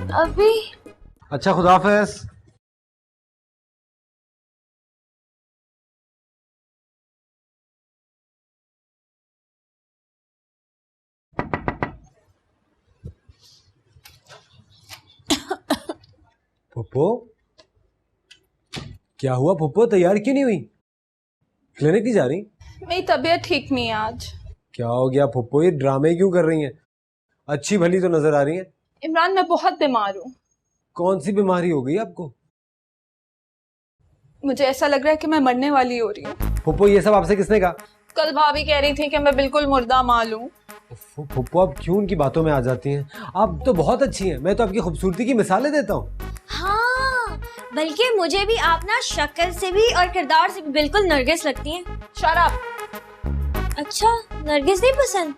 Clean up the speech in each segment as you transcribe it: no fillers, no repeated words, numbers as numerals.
अभी। अच्छा, खुदा हाफिज। पुप्पो, क्या हुआ पुप्पो? तैयार क्यों नहीं हुई? क्लिनिक नहीं जा रही? मेरी तबीयत ठीक नहीं है आज। क्या हो गया पुप्पो? ये ड्रामे क्यों कर रही हैं? अच्छी भली तो नजर आ रही हैं। इमरान, मैं बहुत बीमार हूँ। कौन सी बीमारी हो गई आपको? मुझे ऐसा लग रहा है कि मैं मरने वाली हो रही हूँ। पुप्पो, ये सब आपसे किसने कहा? कल भाभी कह रही थी कि मैं बिल्कुल मुर्दा माल हूँ। पुप्पो, आप क्यों उनकी बातों में आ जाती हैं? आप तो बहुत अच्छी हैं। मैं तो आपकी खूबसूरती की मिसालें देता हूँ। हाँ, बल्कि मुझे भी आप ना शक्ल से भी और किरदार से भी बिल्कुल नरगिस लगती हैं। शराब। अच्छा, नरगिस नहीं पसंद?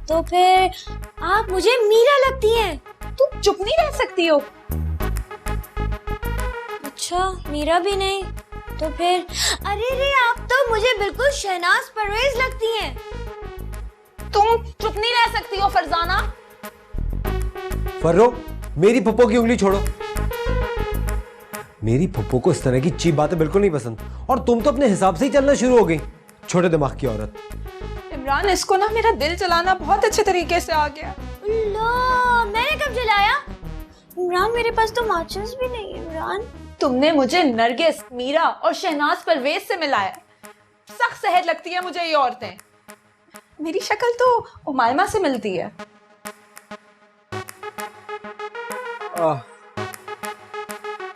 तो फिर आप मुझे मीरा लगती हैं। तुम चुप नहीं रह सकती हो? अच्छा, मीरा भी नहीं तो फिर अरे रे, आप तो मुझे बिल्कुल शहनाज परवेज लगती हैं। तुम चुप नहीं रह सकती हो फरजाना। फर्रो, मेरी पुप्पो की उंगली छोड़ो। मेरी पुप्पो को इस तरह की चीप बातें बिल्कुल नहीं पसंद। और तुम तो अपने हिसाब से ही चलना शुरू हो गई, छोटे दिमाग की औरत। इमरान, इसको ना मेरा दिल चलाना बहुत अच्छे तरीके से आ गया। लो, मैंने कब जलाया? इमरान, मेरे पास तो माचिस भी नहीं है। इमरान, तुमने मुझे नरगिस, मीरा और शहनाज परवेज से मिलाया। सख्त सहज लगती है मुझे ये औरतें। मेरी शक्ल तो उमायमा से मिलती है।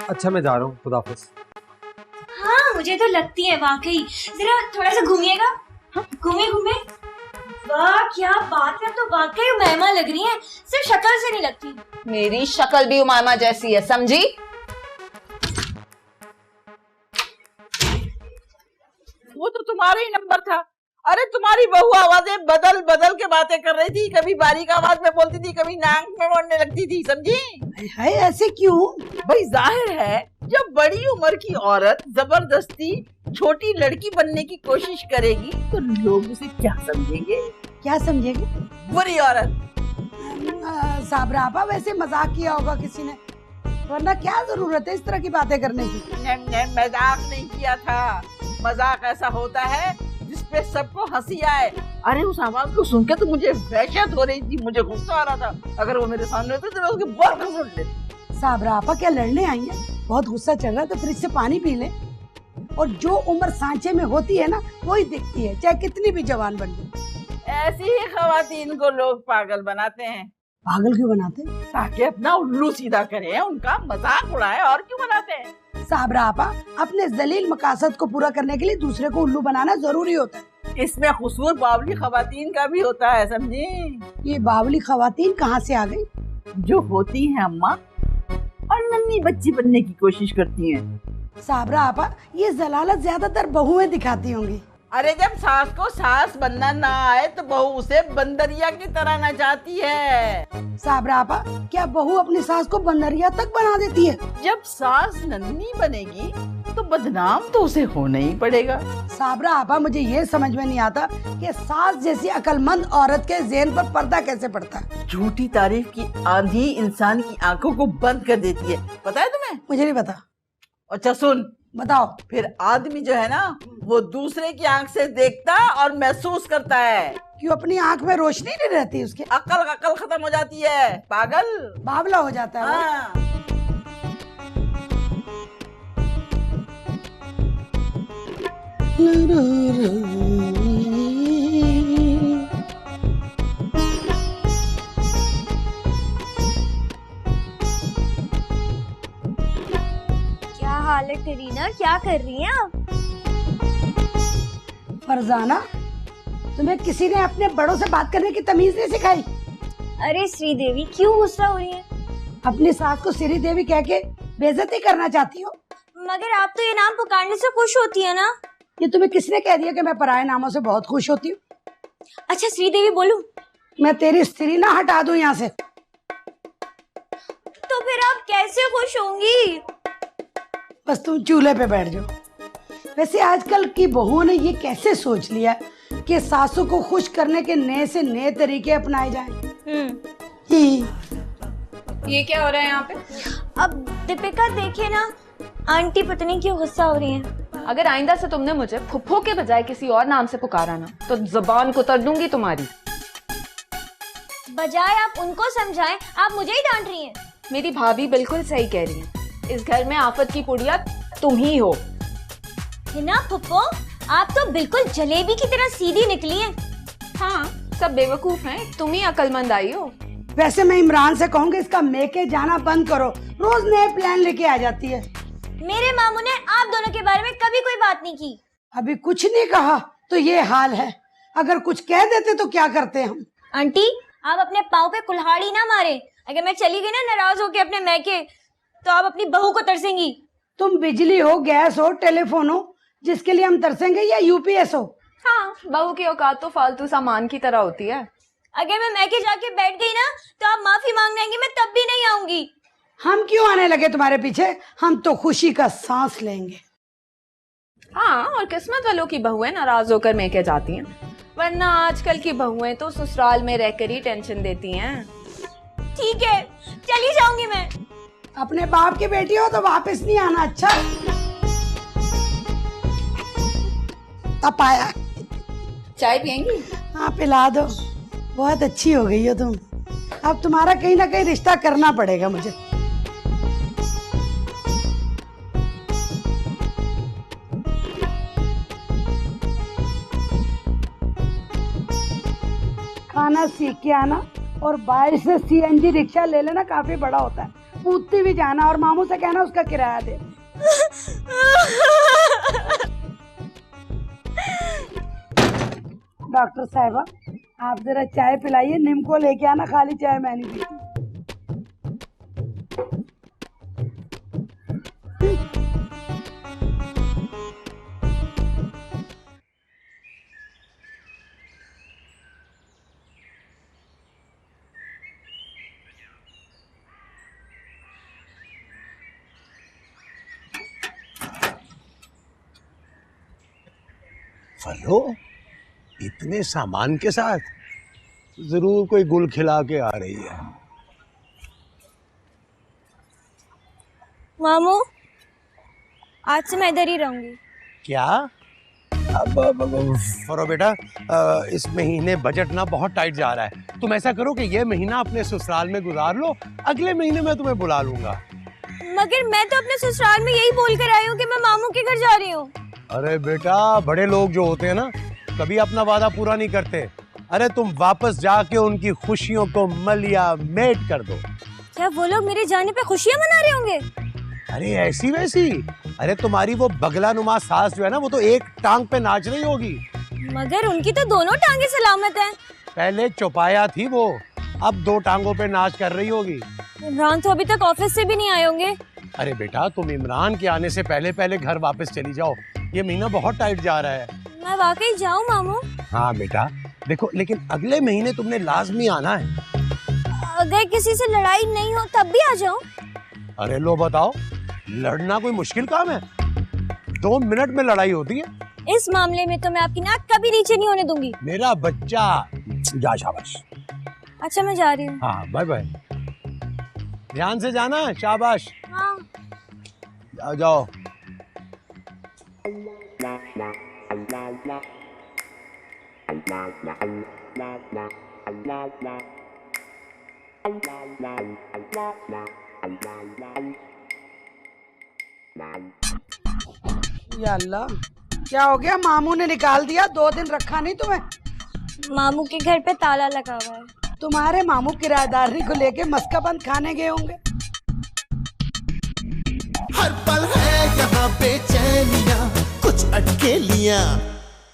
अच्छा, मैं जा रहा हूँ, खुदा हाफिज। हाँ, मुझे तो लगती है वाकई। जरा थोड़ा सा घूमिएगा। घूमे घूमे। वाह, क्या बात है, तो वाकई उमायमा लग रही है, सिर्फ शक्ल से नहीं लगती। मेरी शक्ल भी उमायमा जैसी है, समझी? वो तो तुम्हारा ही नंबर था। अरे तुम्हारी बहू आवाजें बदल बदल के बातें कर रही थी। कभी बारीक आवाज में बोलती थी, कभी नाक में मोड़ने लगती थी, समझी? है ऐसे क्यों? भाई जाहिर है, जब बड़ी उम्र की औरत जबरदस्ती छोटी लड़की बनने की कोशिश करेगी तो लोग उसे क्या समझेंगे? क्या समझेंगे? बुरी औरत। साबरा आपा, वैसे मजाक किया होगा किसी ने, वरना क्या जरूरत है इस तरह की बातें करने की? मजाक नहीं किया था। मजाक ऐसा होता है जिसपे सबको हंसी आए। अरे उस आवाज को सुन के तो मुझे वहशत हो रही थी, मुझे गुस्सा आ रहा था। अगर वो मेरे सामने होते तो मैं उसके बाल खसूट लेती। साबरा आपा, क्या लड़ने आई है? बहुत गुस्सा चल रहा है तो फ्रिज से पानी पी ले। और जो उम्र सांचे में होती है ना, वही दिखती है, चाहे कितनी भी जवान बन जाए। ऐसी ही खवातीन को लोग पागल बनाते हैं। पागल क्यों बनाते? ताकि अपना उल्लू सीधा करें, उनका मजाक उड़ाए। और क्यों बनाते हैं? साबरा आपा, अपने जलील मकासद को पूरा करने के लिए दूसरे को उल्लू बनाना जरूरी होता है। इसमें कसूर बावली खवातीन का भी होता है, समझी? ये बावली खवातीन कहाँ से आ गई? जो होती हैं अम्मा और नन्ही बच्ची बनने की कोशिश करती हैं। साबरा आपा, ये जलालत ज्यादातर बहुएं दिखाती होंगी। अरे जब सास को सास बनना ना आए तो बहू उसे बंदरिया की तरह नचाती है। साबरा आपा, क्या बहू अपनी सास को बंदरिया तक बना देती है? जब सास नन्ही बनेगी तो बदनाम तो उसे होना ही पड़ेगा। साबरा आपा, मुझे ये समझ में नहीं आता कि सास जैसी अकलमंद औरत के ज़हन पर पर्दा कैसे पड़ता है। झूठी तारीफ की आंधी इंसान की आंखों को बंद कर देती है, पता है तुम्हें? मुझे नहीं पता। अच्छा सुन, बताओ। फिर आदमी जो है ना, वो दूसरे की आंख से देखता और महसूस करता है। क्यों, अपनी आंख में रोशनी नहीं रहती उसके? अकल खत्म हो जाती है, पागल, बावला हो जाता है। हाँ। क्या हाल है करीना, क्या कर रही हैं आप? फरजाना, तुम्हें किसी ने अपने बड़ों से बात करने की तमीज नहीं सिखाई? अरे श्रीदेवी, क्यों गुस्सा हो रही हैं? अपनी सास को श्री देवी कह के बेइज्जती करना चाहती हो? मगर आप तो ये नाम पुकारने से खुश होती है ना? ये तुम्हें किसने कह दिया कि मैं पराये नामों से बहुत खुश होती हूँ? अच्छा श्रीदेवी बोलूं? मैं तेरी स्त्री ना हटा दूं यहाँ से? तो फिर आप कैसे खुश होंगी? बस तुम चूल्हे पे बैठ जाओ। वैसे आजकल की बहुओं ने ये कैसे सोच लिया कि सासू को खुश करने के नए से नए तरीके अपनाए जाएं? ये क्या हो रहा है यहाँ पे? अब दीपिका देखिए ना, आंटी पता नहीं क्यों गुस्सा हो रही हैं। अगर आइंदा से तुमने मुझे फुफ्फो के बजाय किसी और नाम से पुकारा ना तो जुबान को उतर दूंगी तुम्हारी। बजाय आप उनको समझाएं, आप मुझे ही डांट रही हैं। मेरी भाभी बिल्कुल सही कह रही है, इस घर में आफत की पुड़िया तुम ही हो। हिना फुप्पो, आप तो बिल्कुल जलेबी की तरह सीधी निकली हैं। हाँ, सब बेवकूफ हैं, तुम ही अकलमंद आई हो। वैसे मैं इमरान से कहूँगी इसका मेके जाना बंद करो, रोज नए प्लान लेके आ जाती है। मेरे मामू ने आप दोनों के बारे में कभी कोई बात नहीं की। अभी कुछ नहीं कहा तो ये हाल है, अगर कुछ कह देते तो क्या करते हम। आंटी, आप अपने पाँव पे कुल्हाड़ी ना मारे। अगर मैं चली गई ना नाराज होके अपने मैके, तो आप अपनी बहू को तरसेंगी। तुम बिजली हो, गैस हो, टेलीफोन हो, जिसके लिए हम तरसेंगे, या यूपीएस हो। हाँ, बहू की औकात तो फालतू सामान की तरह होती है। अगर मैं मैके जाके बैठ गई ना तो आप माफी मांगने आएंगी, मैं तब भी नहीं आऊंगी। हम क्यों आने लगे तुम्हारे पीछे, हम तो खुशी का सांस लेंगे। हाँ, और किस्मत वालों की बहुएं नाराज होकर मेके जाती हैं, वरना आजकल की बहुएं तो ससुराल में रहकर ही टेंशन देती हैं। ठीक है, चली जाऊंगी मैं। अपने बाप की बेटी हो तो वापस नहीं आना। अच्छा, अब आया। चाय पियेंगी? हाँ, पिला दो। बहुत अच्छी हो गई हो तुम। अब तुम्हारा कहीं ना कहीं रिश्ता करना पड़ेगा मुझे। खाना सीख के आना और बाहर से सीएनजी रिक्शा ले लेना, काफी बड़ा होता है। पूछती भी जाना और मामू से कहना उसका किराया दे। डॉक्टर साहिबा, आप जरा चाय पिलाइए, निम को लेके आना, खाली चाय मैं नहीं पीती। फलो, इतने सामान के साथ जरूर कोई गुल खिला के आ रही है। मामू, आज से मैं इधर ही रहूंगी। क्या? अब फरो बेटा, इस महीने बजट ना बहुत टाइट जा रहा है। तुम ऐसा करो कि ये महीना अपने ससुराल में गुजार लो, अगले महीने मैं तुम्हें बुला लूंगा। मगर मैं तो अपने ससुराल में यही बोल कर आई हूँ कि मैं मामू के घर जा रही हूँ। अरे बेटा, बड़े लोग जो होते हैं ना, कभी अपना वादा पूरा नहीं करते। अरे तुम वापस जाके उनकी खुशियों को मलिया मेट कर दो। क्या वो लोग मेरे जाने पे खुशियाँ मना रहे होंगे? अरे ऐसी वैसी, अरे तुम्हारी वो बगला नुमा सास जो है ना, वो तो एक टांग पे नाच रही होगी। मगर उनकी तो दोनों टांगे सलामत हैं। पहले चौपाया थी वो, अब दो टांगों पे नाच कर रही होगी। इमरान तो अभी तक ऑफिस से भी नहीं आए होंगे। अरे बेटा, तुम इमरान के आने से पहले पहले घर वापस चली जाओ, ये महीना बहुत टाइट जा रहा है। मैं वाकई जाऊँ मामू? हाँ बेटा, देखो लेकिन अगले महीने तुमने लाजमी आना है। अगर किसी से लड़ाई नहीं हो तब भी आ जाऊँ? अरे लो बताओ, लड़ना कोई मुश्किल काम है? 2 मिनट में लड़ाई होती है। इस मामले में तो मैं आपकी नाक कभी नीचे नहीं होने दूंगी। मेरा बच्चा, जा शाबाश। अच्छा, मैं जा रही हूँ। हाँ, बाय बाय। ध्यान से जाना, शाबाश। हाँ। जाओ जाओ। या अल्लाह, क्या हो गया? मामू ने निकाल दिया, 2 दिन रखा नहीं तुम्हें? मामू के घर पे ताला लगा हुआ है। तुम्हारे मामू किराएदारी को लेके मस्काबंद खाने गए होंगे। हर पल है यहाँ बेचैनियाँ, कुछ अटकेलियाँ।